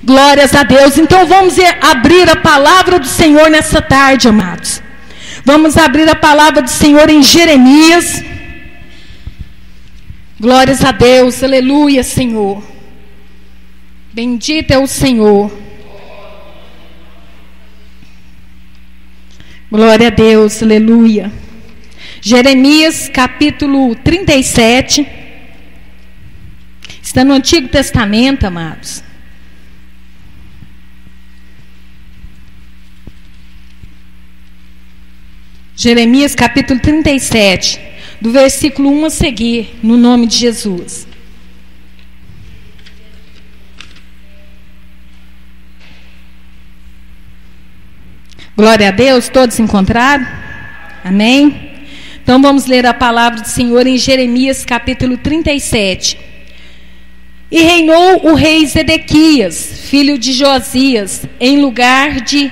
Glórias a Deus. Então vamos abrir a palavra do Senhor nessa tarde, amados. Vamos abrir a palavra do Senhor em Jeremias. Glórias a Deus, aleluia, Senhor. Bendito é o Senhor. Glória a Deus, aleluia. Jeremias capítulo 37. Está no Antigo Testamento, amados. Jeremias capítulo 37, do versículo 1 a seguir, no nome de Jesus. Glória a Deus, todos encontraram? Amém? Então vamos ler a palavra do Senhor em Jeremias capítulo 37. E reinou o rei Zedequias, filho de Josias, em lugar de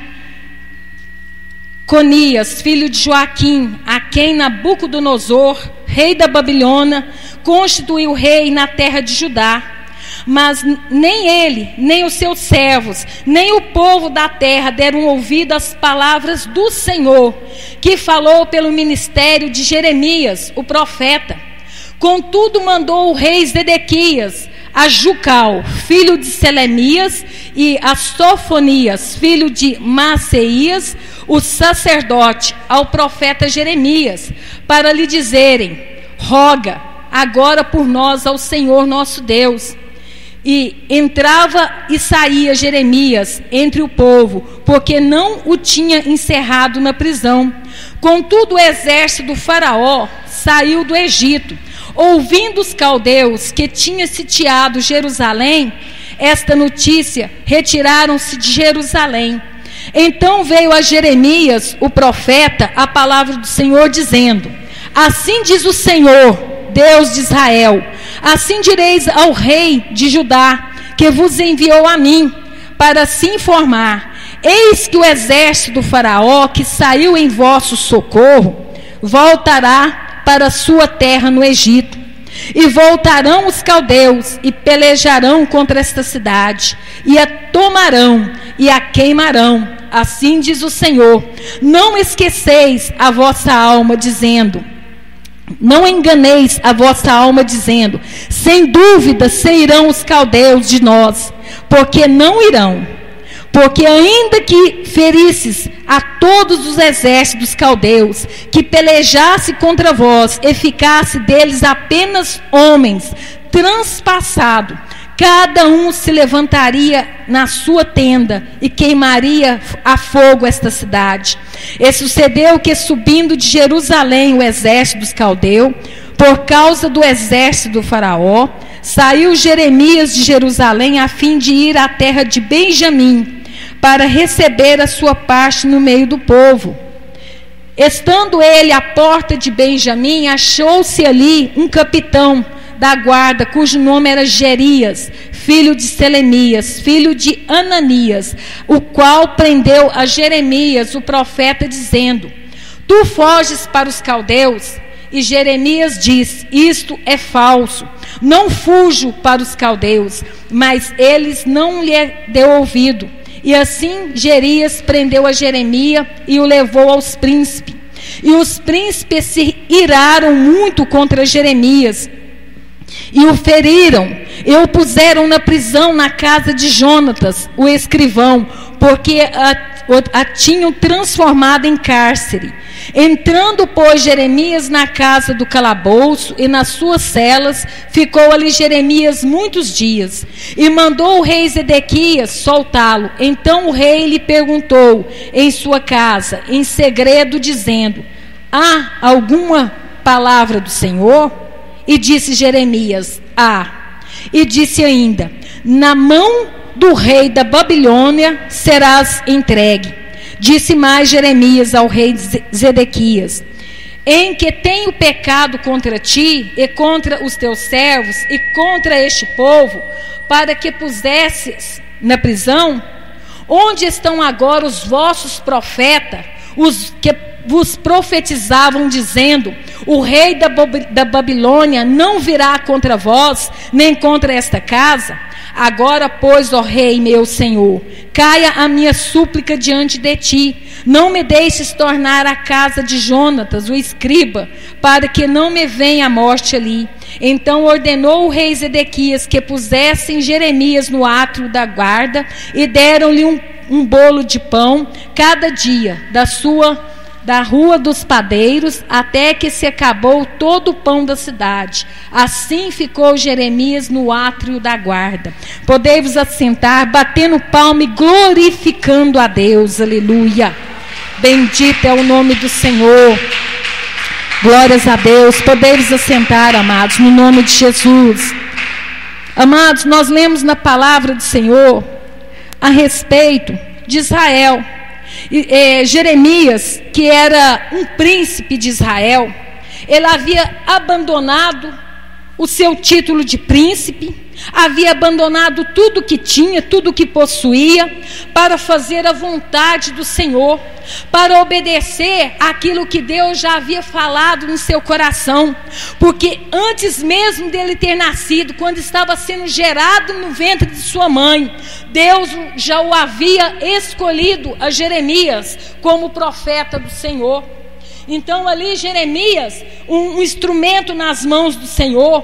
Conias, filho de Joaquim, a quem Nabucodonosor, rei da Babilônia, constituiu rei na terra de Judá. Mas nem ele, nem os seus servos, nem o povo da terra deram ouvido às palavras do Senhor, que falou pelo ministério de Jeremias, o profeta. Contudo, mandou o rei Zedequias a Jucal, filho de Selemias, e a Sofonias, filho de Maceias, o sacerdote, ao profeta Jeremias, para lhe dizerem: roga agora por nós ao Senhor nosso Deus. E entrava e saía Jeremias entre o povo, porque não o tinha encerrado na prisão. Contudo, o exército do faraó saiu do Egito. Ouvindo os caldeus que tinha sitiado Jerusalém esta notícia, retiraram-se de Jerusalém. Então veio a Jeremias, o profeta, a palavra do Senhor, dizendo: assim diz o Senhor, Deus de Israel: assim direis ao rei de Judá, que vos enviou a mim, para se informar: eis que o exército do faraó, que saiu em vosso socorro, voltará para a sua terra no Egito. E voltarão os caldeus e pelejarão contra esta cidade, e a tomarão e a queimarão. Assim diz o Senhor: não esqueceis a vossa alma, dizendo, não enganeis a vossa alma, dizendo: sem dúvida sairão os caldeus de nós, porque não irão. Porque ainda que ferisses a todos os exércitos caldeus, que pelejasse contra vós, e ficasse deles apenas homens, transpassado, cada um se levantaria na sua tenda e queimaria a fogo esta cidade. E sucedeu que, subindo de Jerusalém o exército dos caldeus, por causa do exército do faraó, saiu Jeremias de Jerusalém a fim de ir à terra de Benjamim, para receber a sua parte no meio do povo. Estando ele à porta de Benjamim, achou-se ali um capitão da guarda, cujo nome era Jerias, filho de Selemias, filho de Ananias, o qual prendeu a Jeremias, o profeta, dizendo: tu foges para os caldeus? E Jeremias diz: isto é falso, não fujo para os caldeus. Mas eles não lhe deu ouvido. E assim Jerias prendeu a Jeremias e o levou aos príncipes. E os príncipes se iraram muito contra Jeremias e o feriram, e o puseram na prisão na casa de Jonatas, o escrivão, porque a tinham transformado em cárcere. Entrando, pois, Jeremias na casa do calabouço e nas suas celas, ficou ali Jeremias muitos dias. E mandou o rei Zedequias soltá-lo. Então o rei lhe perguntou em sua casa, em segredo, dizendo: há alguma palavra do Senhor? E disse Jeremias: há. E disse ainda: na mão do rei da Babilônia serás entregue. Disse mais Jeremias ao rei Zedequias: em que tenho pecado contra ti e contra os teus servos e contra este povo, para que pusesses na prisão? Onde estão agora os vossos profetas, os que vos profetizavam, dizendo: o rei da Babilônia não virá contra vós, nem contra esta casa? Agora, pois, ó rei meu senhor, caia a minha súplica diante de ti. Não me deixes tornar à casa de Jonatas, o escriba, para que não me venha a morte ali. Então ordenou o rei Zedequias que pusessem Jeremias no átrio da guarda e deram-lhe um bolo de pão cada dia da rua dos padeiros, até que se acabou todo o pão da cidade. Assim ficou Jeremias no átrio da guarda. Podei-vos assentar, batendo palma e glorificando a Deus. Aleluia. Bendito é o nome do Senhor. Glórias a Deus. Podei-vos assentar, amados, no nome de Jesus. Amados, nós lemos na palavra do Senhor a respeito de Israel. Jeremias, que era um príncipe de Israel, ele havia abandonado o seu título de príncipe, havia abandonado tudo que tinha, tudo que possuía, para fazer a vontade do Senhor, para obedecer aquilo que Deus já havia falado no seu coração, porque antes mesmo dele ter nascido, quando estava sendo gerado no ventre de sua mãe, Deus já o havia escolhido a Jeremias como profeta do Senhor. Então ali Jeremias, um instrumento nas mãos do Senhor.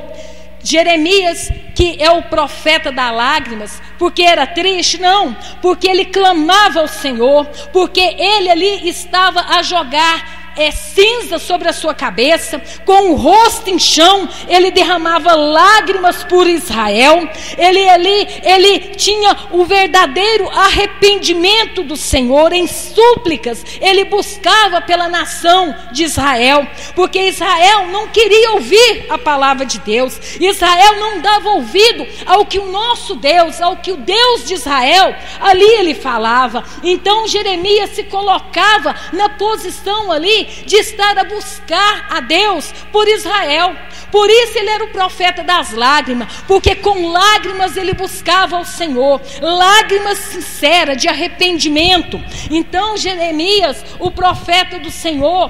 Jeremias, que é o profeta das lágrimas, porque era triste? Não, porque ele clamava ao Senhor, porque ele ali estava a jogar cinza sobre a sua cabeça, com o rosto em chão, ele derramava lágrimas por Israel. Ele tinha o verdadeiro arrependimento do Senhor, em súplicas ele buscava pela nação de Israel, porque Israel não queria ouvir a palavra de Deus, Israel não dava ouvido ao que o nosso Deus, ao que o Deus de Israel, ali ele falava. Então Jeremias se colocava na posição ali de estar a buscar a Deus por Israel. Por isso ele era o profeta das lágrimas, porque com lágrimas ele buscava ao Senhor, lágrimas sinceras de arrependimento. Então Jeremias, o profeta do Senhor,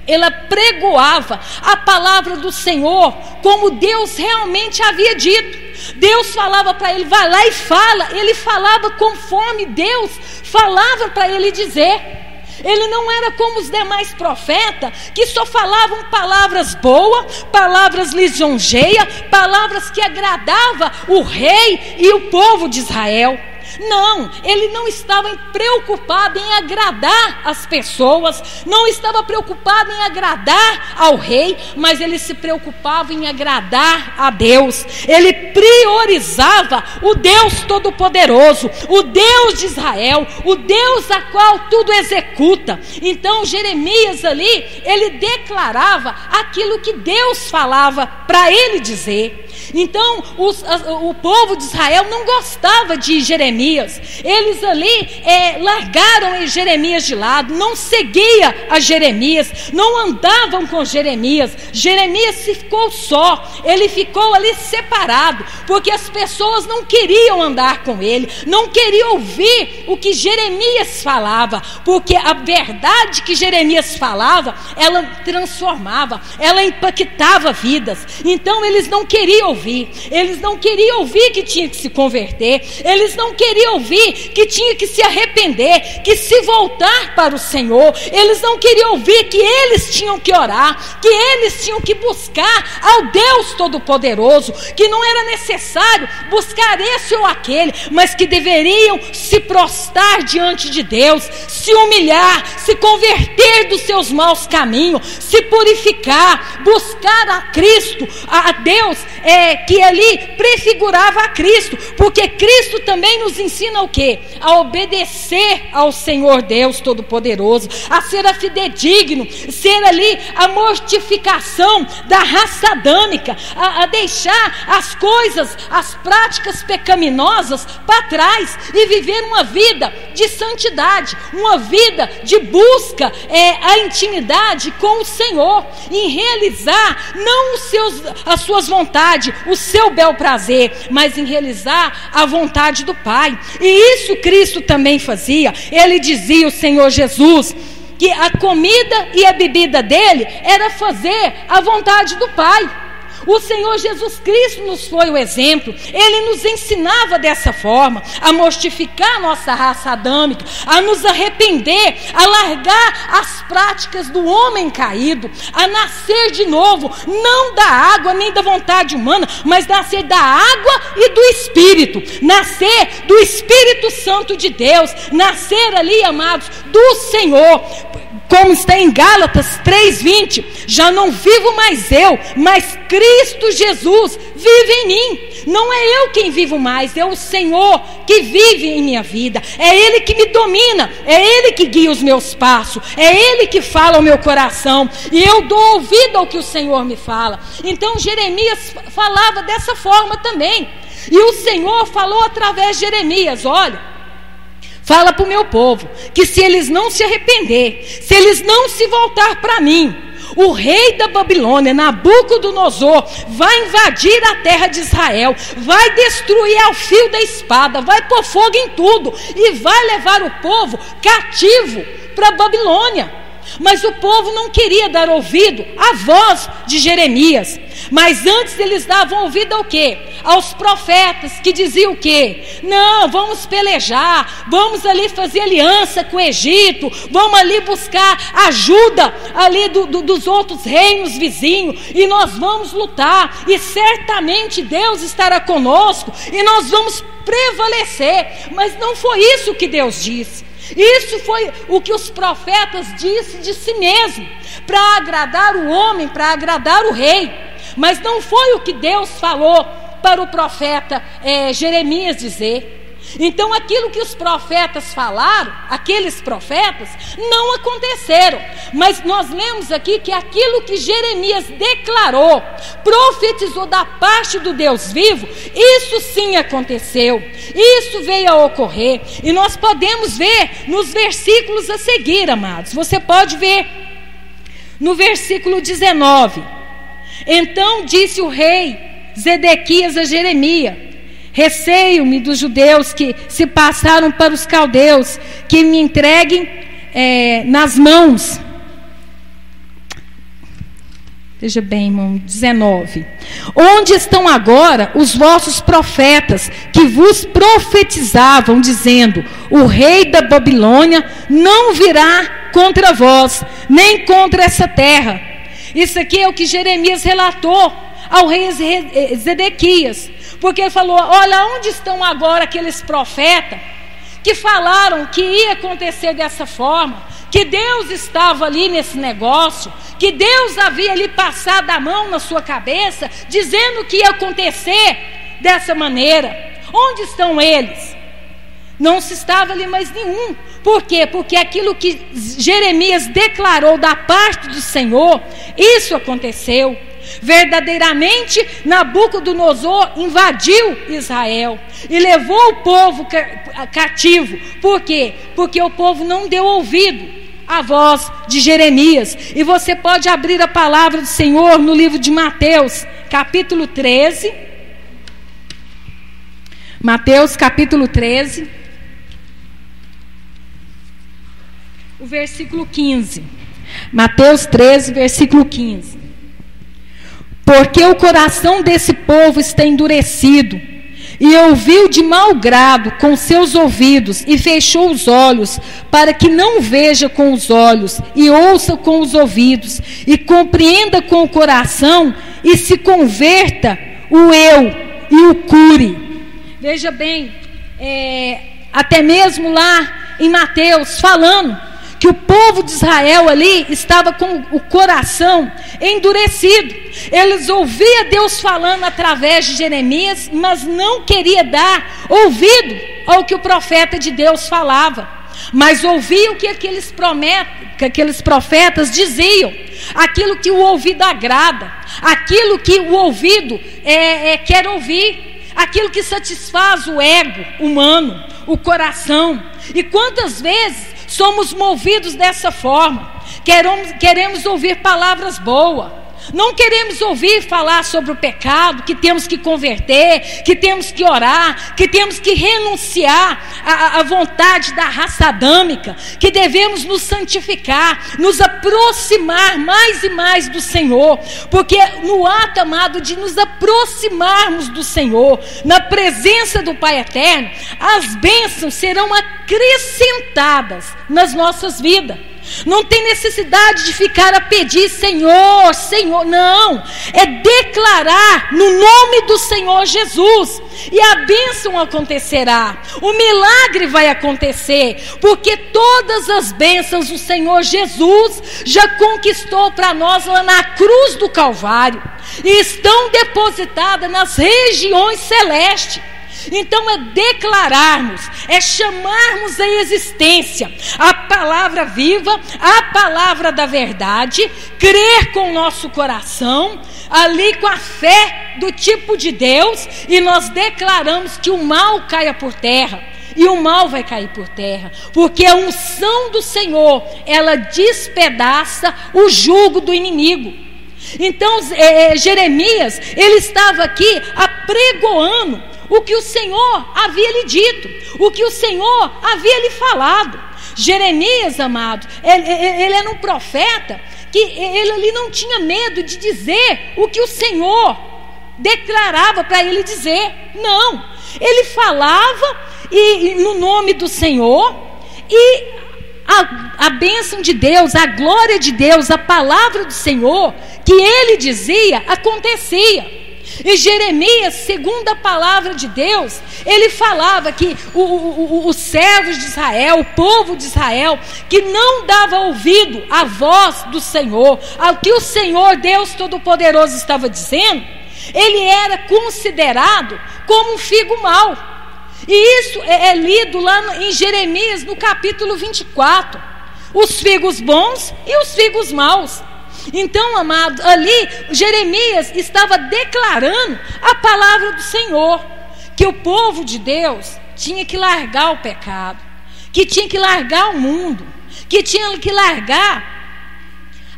ele pregoava a palavra do Senhor como Deus realmente havia dito. Deus falava para ele, vai lá e fala. Ele falava conforme Deus falava para ele dizer. Ele não era como os demais profetas, que só falavam palavras boas, palavras lisonjeias, palavras que agradavam o rei e o povo de Israel. Não, ele não estava preocupado em agradar as pessoas, não estava preocupado em agradar ao rei, mas ele se preocupava em agradar a Deus. Ele priorizava o Deus Todo-Poderoso, o Deus de Israel, o Deus a qual tudo executa. Então Jeremias ali, ele declarava aquilo que Deus falava para ele dizer. Então o povo de Israel não gostava de Jeremias. Eles ali largaram Jeremias de lado, não seguia a Jeremias, não andavam com Jeremias. Jeremias ficou só, ele ficou ali separado, porque as pessoas não queriam andar com ele, não queriam ouvir o que Jeremias falava, porque a verdade que Jeremias falava, ela transformava, ela impactava vidas. Então eles não queriam ouvir, eles não queriam ouvir que tinha que se converter, eles não queriam ouvir que tinha que se arrepender, que se voltar para o Senhor. Eles não queriam ouvir que eles tinham que orar, que eles tinham que buscar ao Deus Todo-Poderoso, que não era necessário buscar esse ou aquele, mas que deveriam se prostrar diante de Deus, se humilhar, se converter dos seus maus caminhos, se purificar, buscar a Cristo, a Deus, que ali prefigurava a Cristo, porque Cristo também nos ensina o quê? A obedecer ao Senhor Deus Todo-Poderoso, a ser fidedigno, ser ali a mortificação da raça adâmica, a deixar as coisas, as práticas pecaminosas para trás e viver uma vida de santidade, uma vida de busca, a intimidade com o Senhor, em realizar não as suas vontades, o seu bel prazer, mas em realizar a vontade do Pai. E isso Cristo também fazia. Ele dizia, o Senhor Jesus, que a comida e a bebida dele era fazer a vontade do Pai. O Senhor Jesus Cristo nos foi o exemplo. Ele nos ensinava dessa forma, a mortificar a nossa raça adâmica, a nos arrepender, a largar as práticas do homem caído, a nascer de novo, não da água nem da vontade humana, mas nascer da água e do Espírito, nascer do Espírito Santo de Deus, nascer ali, amados, do Senhor. Como está em Gálatas 3:20, já não vivo mais eu, mas Cristo Jesus vive em mim. Não é eu quem vivo mais, é o Senhor que vive em minha vida. É Ele que me domina, é Ele que guia os meus passos, é Ele que fala ao meu coração, e eu dou ouvido ao que o Senhor me fala. Então Jeremias falava dessa forma também, e o Senhor falou através de Jeremias: olha, fala para o meu povo, que se eles não se arrepender, se eles não se voltar para mim, o rei da Babilônia, Nabucodonosor, vai invadir a terra de Israel, vai destruir ao fio da espada, vai pôr fogo em tudo, e vai levar o povo cativo para a Babilônia. Mas o povo não queria dar ouvido à voz de Jeremias. Mas antes eles davam ouvido ao quê? Aos profetas, que diziam o quê? Não, vamos pelejar, vamos ali fazer aliança com o Egito, vamos ali buscar ajuda ali dos outros reinos vizinhos, e nós vamos lutar, e certamente Deus estará conosco, e nós vamos prevalecer. Mas não foi isso que Deus disse. Isso foi o que os profetas disseram de si mesmo, para agradar o homem, para agradar o rei. Mas não foi o que Deus falou para o profeta Jeremias dizer. Então aquilo que os profetas falaram, aqueles profetas, não aconteceram. Mas nós lemos aqui que aquilo que Jeremias declarou, profetizou da parte do Deus vivo, isso sim aconteceu, isso veio a ocorrer. E nós podemos ver nos versículos a seguir, amados. Você pode ver no versículo 19: então disse o rei Zedequias a Jeremias: receio-me dos judeus que se passaram para os caldeus, que me entreguem nas mãos. Veja bem, irmão, 19. Onde estão agora os vossos profetas, que vos profetizavam, dizendo: o rei da Babilônia não virá contra vós, nem contra essa terra. Isso aqui é o que Jeremias relatou ao rei Zedequias, porque ele falou: olha, onde estão agora aqueles profetas que falaram que ia acontecer dessa forma, que Deus estava ali nesse negócio, que Deus havia ali passado a mão na sua cabeça, dizendo que ia acontecer dessa maneira? Onde estão eles? Não se estava ali mais nenhum. Por quê? Porque aquilo que Jeremias declarou da parte do Senhor, isso aconteceu. Verdadeiramente Nabucodonosor invadiu Israel e levou o povo cativo. Por quê? Porque o povo não deu ouvido à voz de Jeremias. E você pode abrir a palavra do Senhor no livro de Mateus, capítulo 13. Mateus, capítulo 13, o versículo 15. Mateus 13, versículo 15. Porque o coração desse povo está endurecido, e ouviu de mau grado com seus ouvidos, e fechou os olhos, para que não veja com os olhos, e ouça com os ouvidos, e compreenda com o coração, e se converta o eu, e o cure. Veja bem, até mesmo lá em Mateus, falando que o povo de Israel ali estava com o coração endurecido. Eles ouviam Deus falando através de Jeremias, mas não queria dar ouvido ao que o profeta de Deus falava, mas ouvia o que aqueles profetas diziam, aquilo que o ouvido agrada, aquilo que o ouvido quer ouvir, aquilo que satisfaz o ego humano, o coração. E quantas vezes somos movidos dessa forma? Queremos ouvir palavras boas, não queremos ouvir falar sobre o pecado, que temos que converter, que temos que orar, que temos que renunciar a vontade da raça adâmica, que devemos nos santificar, nos aproximar mais e mais do Senhor, porque no ato, amado, de nos aproximarmos do Senhor, na presença do Pai Eterno, as bênçãos serão acrescentadas nas nossas vidas. Não tem necessidade de ficar a pedir Senhor, Senhor, não, é declarar no nome do Senhor Jesus, e a bênção acontecerá, o milagre vai acontecer, porque todas as bênçãos o Senhor Jesus já conquistou para nós lá na cruz do Calvário, e estão depositadas nas regiões celestes. Então é declararmos, é chamarmos à existência a palavra viva, a palavra da verdade, crer com o nosso coração, ali com a fé do tipo de Deus, e nós declaramos que o mal caia por terra. E o mal vai cair por terra, porque a unção do Senhor, ela despedaça o jugo do inimigo. Então Jeremias, ele estava aqui apregoando o que o Senhor havia lhe dito, o que o Senhor havia lhe falado. Jeremias, amado, ele era um profeta que ele ali não tinha medo de dizer o que o Senhor declarava para ele dizer. Não, ele falava e no nome do Senhor, e a bênção de Deus, a glória de Deus, a palavra do Senhor que ele dizia, acontecia. E Jeremias, segundo a palavra de Deus, ele falava que os servos de Israel, o povo de Israel, que não dava ouvido à voz do Senhor, ao que o Senhor Deus Todo-Poderoso estava dizendo, ele era considerado como um figo mau. E isso é lido lá em Jeremias, no capítulo 24, os figos bons e os figos maus. Então, amado, ali Jeremias estava declarando a palavra do Senhor, que o povo de Deus tinha que largar o pecado, que tinha que largar o mundo, que tinha que largar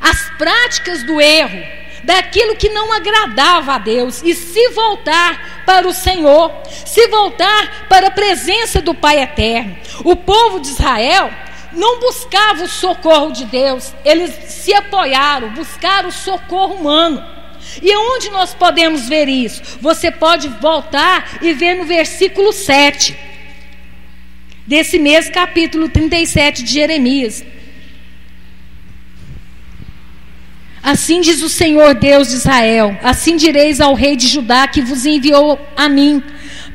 as práticas do erro, daquilo que não agradava a Deus, e se voltar para o Senhor, se voltar para a presença do Pai Eterno. O povo de Israel não buscava o socorro de Deus, eles se apoiaram, buscaram o socorro humano. E onde nós podemos ver isso? Você pode voltar e ver no versículo 7 desse mesmo capítulo 37 de Jeremias. Assim diz o Senhor Deus de Israel: assim direis ao rei de Judá, que vos enviou a mim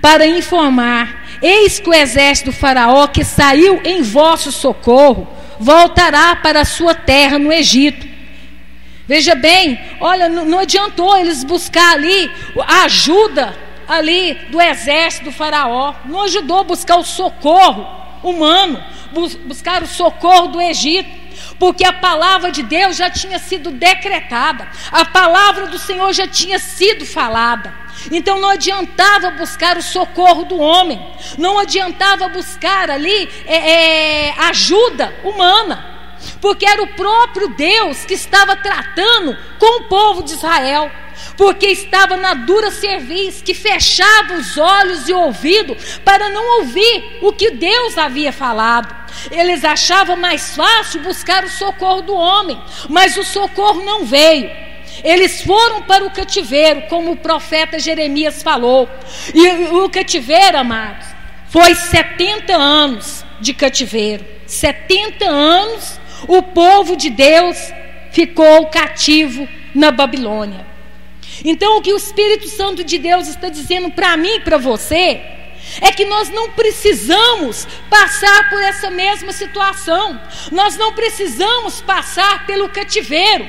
para informar: eis que o exército do faraó, que saiu em vosso socorro, voltará para a sua terra no Egito. Veja bem, olha, não adiantou eles buscar ali a ajuda ali do exército do faraó, não ajudou a buscar o socorro humano, buscar o socorro do Egito, porque a palavra de Deus já tinha sido decretada, a palavra do Senhor já tinha sido falada. Então não adiantava buscar o socorro do homem, não adiantava buscar ali ajuda humana, porque era o próprio Deus que estava tratando com o povo de Israel, porque estava na dura cerviz, que fechava os olhos e o ouvido para não ouvir o que Deus havia falado. Eles achavam mais fácil buscar o socorro do homem, mas o socorro não veio. Eles foram para o cativeiro, como o profeta Jeremias falou. E o cativeiro, amados, foi 70 anos de cativeiro. 70 anos o povo de Deus ficou cativo na Babilônia. Então o que o Espírito Santo de Deus está dizendo para mim e para você é que nós não precisamos passar por essa mesma situação. Nós não precisamos passar pelo cativeiro.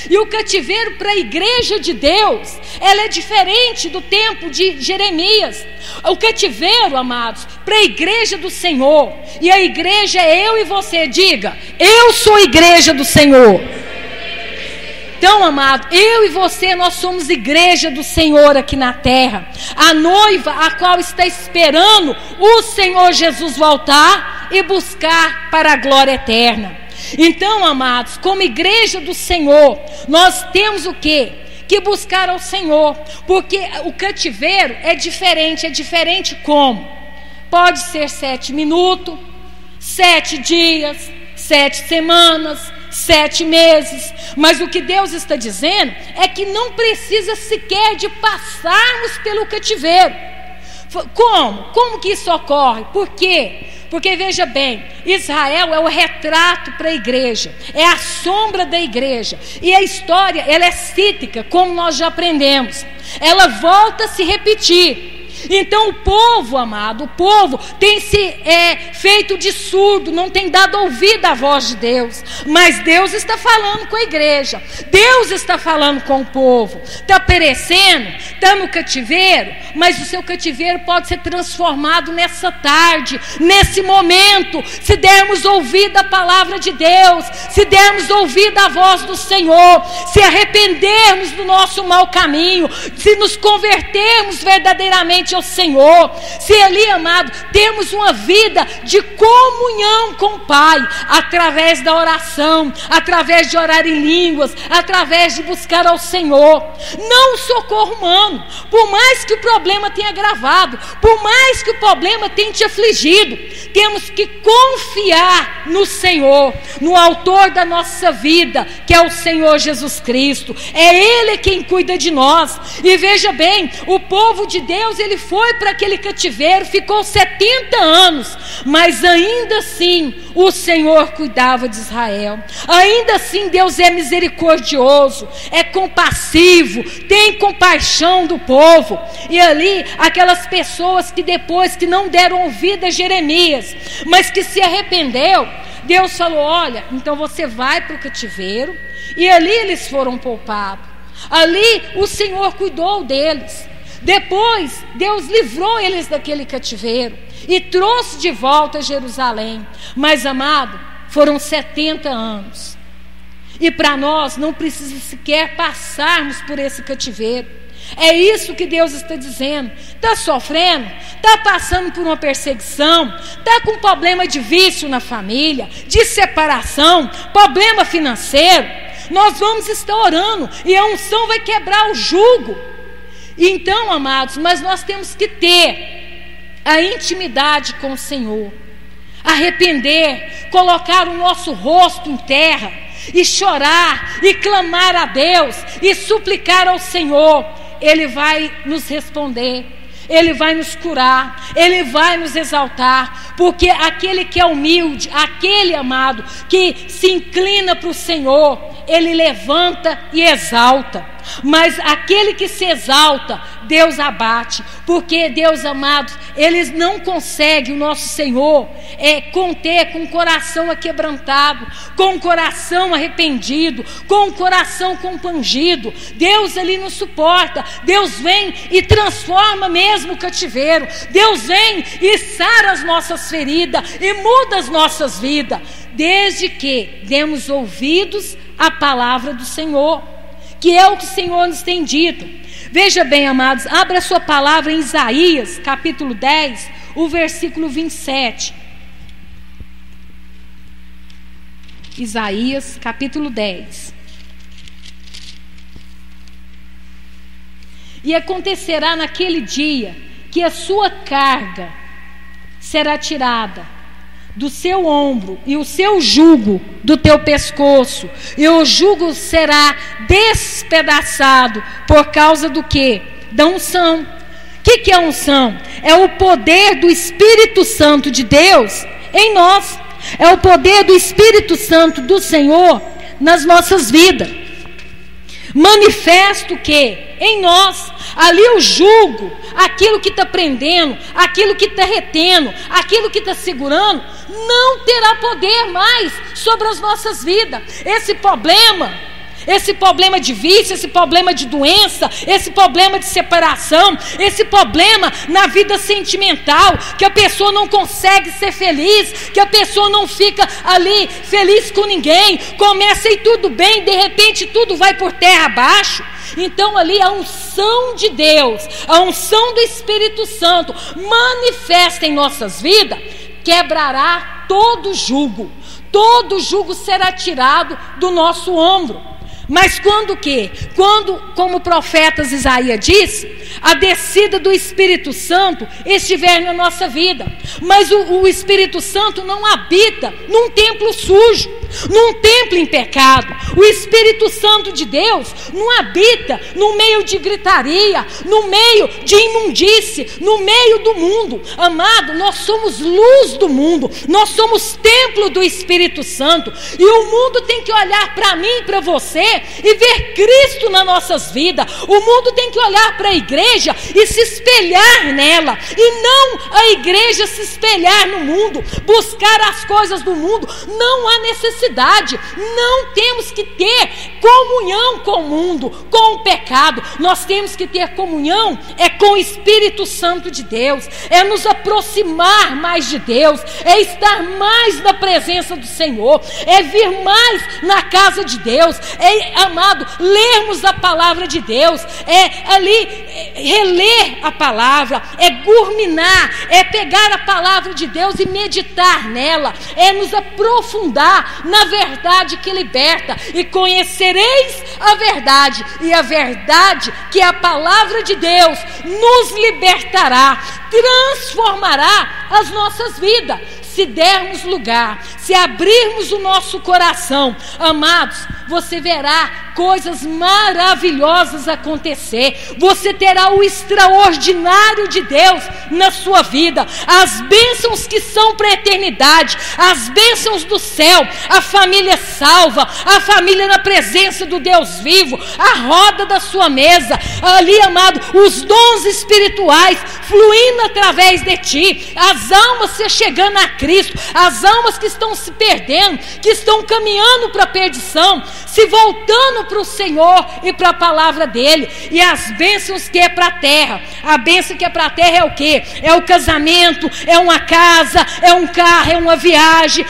E o cativeiro para a igreja de Deus, ela é diferente do tempo de Jeremias. O cativeiro, amados, para a igreja do Senhor, e a igreja é eu e você. Diga: eu sou a igreja do Senhor. Então, amado, eu e você, nós somos igreja do Senhor aqui na terra, a noiva a qual está esperando o Senhor Jesus voltar e buscar para a glória eterna. Então, amados, como igreja do Senhor, nós temos o quê? Que buscar ao Senhor, porque o cativeiro é diferente como? Pode ser 7 minutos, 7 dias, 7 semanas, 7 meses, mas o que Deus está dizendo é que não precisa sequer de passarmos pelo cativeiro. Como que isso ocorre? Por quê? Porque veja bem, Israel é o retrato para a igreja, é a sombra da igreja, e a história, ela é cíclica, como nós já aprendemos, ela volta a se repetir. Então o povo, amado, o povo tem se feito de surdo, não tem dado ouvido à voz de Deus, mas Deus está falando com a igreja, Deus está falando com o povo. Está perecendo, está no cativeiro, mas o seu cativeiro pode ser transformado nessa tarde, nesse momento, se dermos ouvido à palavra de Deus, se dermos ouvido à voz do Senhor, se arrependermos do nosso mau caminho, se nos convertermos verdadeiramente ao Senhor, se ali, amado, temos uma vida de comunhão com o Pai, através da oração, através de orar em línguas, através de buscar ao Senhor, não o socorro humano, por mais que o problema tenha agravado, por mais que o problema tenha te afligido, temos que confiar no Senhor, no autor da nossa vida, que é o Senhor Jesus Cristo. É Ele quem cuida de nós. E veja bem, o povo de Deus, ele foi para aquele cativeiro, ficou 70 anos, mas ainda assim o Senhor cuidava de Israel. Ainda assim Deus é misericordioso, é compassivo, tem compaixão do povo. E ali aquelas pessoas que depois que não deram ouvido a Jeremias, mas que se arrependeu, Deus falou: olha, então você vai para o cativeiro. E ali eles foram poupados, ali o Senhor cuidou deles. Depois Deus livrou eles daquele cativeiro e trouxe de volta a Jerusalém. Mas, amado, foram 70 anos, e para nós não precisa sequer passarmos por esse cativeiro. É isso que Deus está dizendo. Está sofrendo, está passando por uma perseguição, está com problema de vício na família, de separação, problema financeiro, nós vamos estar orando, e a unção vai quebrar o jugo. Então, amados, mas nós temos que ter a intimidade com o Senhor, arrepender, colocar o nosso rosto em terra e chorar e clamar a Deus e suplicar ao Senhor. Ele vai nos responder, Ele vai nos curar, Ele vai nos exaltar, porque aquele que é humilde, aquele, amado, que se inclina para o Senhor, Ele levanta e exalta. Mas aquele que se exalta, Deus abate, porque Deus, amados, eles não conseguem, o nosso Senhor, conter com o coração aquebrantado, com o coração arrependido, com o coração compungido. Deus ali não suporta. Deus vem e transforma mesmo o cativeiro. Deus vem e sara as nossas feridas e muda as nossas vidas, desde que demos ouvidos à palavra do Senhor, que é o que o Senhor nos tem dito. Veja bem, amados, abra a sua palavra em Isaías, capítulo 10, o versículo 27. Isaías, capítulo 10. E acontecerá naquele dia que a sua carga será tirada do seu ombro, e o seu jugo do teu pescoço, e o jugo será despedaçado. Por causa do quê? Da unção. O que é unção? É o poder do Espírito Santo de Deus em nós, é o poder do Espírito Santo do Senhor nas nossas vidas. Manifesto que em nós, ali o jugo, aquilo que está prendendo, aquilo que está retendo, aquilo que está segurando, não terá poder mais sobre as nossas vidas. Esse problema de vício, esse problema de doença, esse problema de separação, esse problema na vida sentimental, que a pessoa não consegue ser feliz, que a pessoa não fica ali feliz com ninguém, começa a ir tudo bem, de repente tudo vai por terra abaixo. Então ali a unção de Deus, a unção do Espírito Santo manifesta em nossas vidas, quebrará todo jugo será tirado do nosso ombro. Mas quando o quê? Quando, como o profeta Isaías disse, a descida do Espírito Santo estiver na nossa vida. Mas o Espírito Santo não habita num templo sujo, num templo em pecado. O Espírito Santo de Deus não habita no meio de gritaria, no meio de imundície, no meio do mundo. Amado, nós somos luz do mundo, nós somos templo do Espírito Santo, e o mundo tem que olhar para mim e para você e ver Cristo nas nossas vidas. O mundo tem que olhar para a igreja e se espelhar nela, e não a igreja se espelhar no mundo, buscar as coisas do mundo. Não há necessidade, não temos que ter comunhão com o mundo, com o pecado. Nós temos que ter comunhão com o Espírito Santo de Deus, é nos aproximar mais de Deus, é estar mais na presença do Senhor, é vir mais na casa de Deus, amado, lermos a palavra de Deus, reler a palavra, gurminar, pegar a palavra de Deus e meditar nela, nos aprofundar na verdade que liberta. E conhecereis a verdade, e a verdade, que é a palavra de Deus, nos libertará, transformará as nossas vidas. Se dermos lugar, se abrirmos o nosso coração, amados, você verá coisas maravilhosas acontecer. Você terá o extraordinário de Deus na sua vida, as bênçãos que são para a eternidade, as bênçãos do céu, a família salva, a família na presença do Deus vivo, a roda da sua mesa, ali, amado, os dons espirituais fluindo através de ti, as almas se chegando a Cristo, as almas que estão se perdendo, que estão caminhando para a perdição, se voltando para o Senhor e para a palavra dele. E as bênçãos que é para a terra, a bênção que é para a terra é o quê? É o casamento, é uma casa, é um carro, é uma viagem,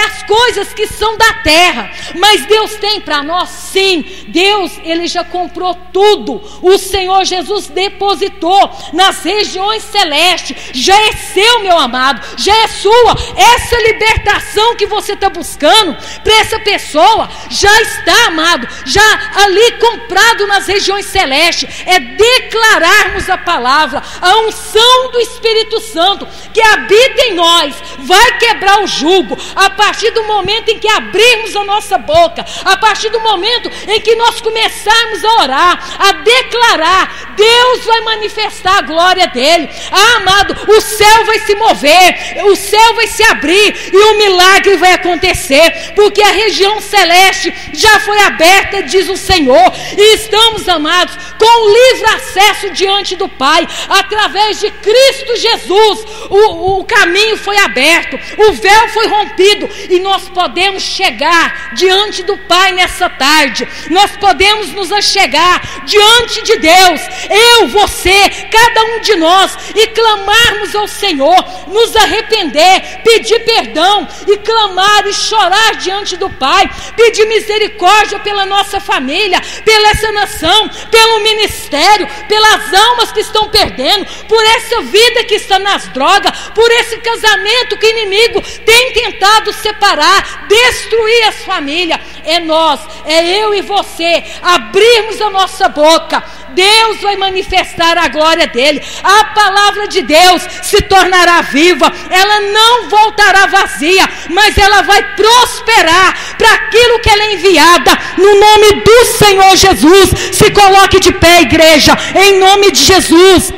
as coisas que são da terra. Mas Deus tem para nós, sim. Deus, ele já comprou tudo. O Senhor Jesus depositou nas regiões celestes. Já é seu, meu amado, já é sua. Essa libertação que você está buscando para essa pessoa já está, amado, já ali comprado nas regiões celestes. É declararmos a palavra, a unção do Espírito Santo que habita em nós vai quebrar o jugo a partir do momento em que abrirmos a nossa boca, a partir do momento em que nós começarmos a orar, a declarar. Deus vai manifestar a glória dele. Amado, o céu vai se mover, o céu vai se abrir e o milagre vai acontecer, porque a região celeste já foi aberta, diz o Senhor, e estamos, amados, com livre acesso diante do Pai, através de Cristo Jesus. O caminho foi aberto, o véu foi rompido, e nós podemos chegar diante do Pai nessa tarde. Nós podemos nos achegar diante de Deus, eu, você, cada um de nós, e clamarmos ao Senhor, nos arrepender, pedir perdão e clamar e chorar diante do Pai, pedir misericórdia pela nossa família, pela essa nação, pelo ministério, pelas almas que estão perdendo, por essa vida que está nas drogas, por esse casamento que o inimigo tem tentado separar, destruir as famílias. É nós, é eu e você, abrirmos a nossa boca, Deus vai manifestar a glória dele. A palavra de Deus se tornará viva, ela não voltará vazia, mas ela vai prosperar para aquilo que ela é enviada, no nome do Senhor Jesus. Se coloque de pé, igreja, em nome de Jesus.